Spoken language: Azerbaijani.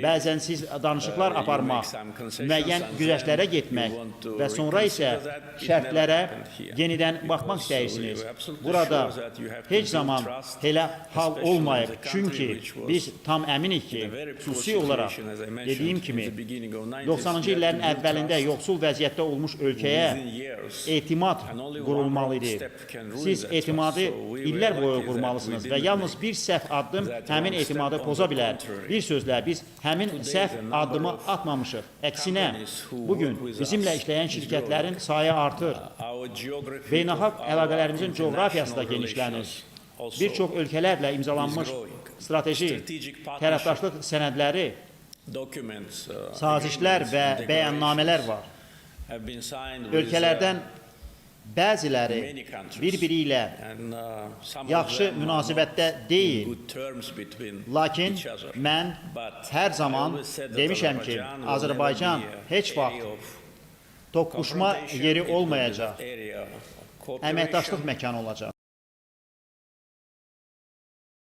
Bəzən siz danışıqlar aparmaq, müəyyən güzəştlərə getmək və sonra isə şərtlərə yenidən baxmaq istəyirsiniz. Burada heç zaman elə hal olmayıb, çünki biz tam əminik ki, xüsusi olaraq dediyim kimi 90-cı illərin əvvəlində yoxsul vəziyyətdə olmuş ölkəyə etimad qurulmalı idi. Siz etimadı illər boyu qurmalısınız və yalnız bir səhv addım həmin etimadı poza bilər. Bir sözlə, biz həmin səhv addımı atmamışıq. Əksinə, bugün bizimlə işləyən şirkətlərin sayı artır. Beynəlxalq əlaqələrimizin coğrafiyası da genişlənir. Bir çox ölkələrlə imzalanmış strateji tərəfdaşlıq sənədləri, sazişlər və bəyannamələr var. Ölkələrdən bəziləri bir-biri ilə yaxşı münasibətdə deyil. Lakin mən hər zaman demişəm ki, Azərbaycan heç vaxt toqquşma yeri olmayacaq, əməkdaşlıq məkanı olacaq.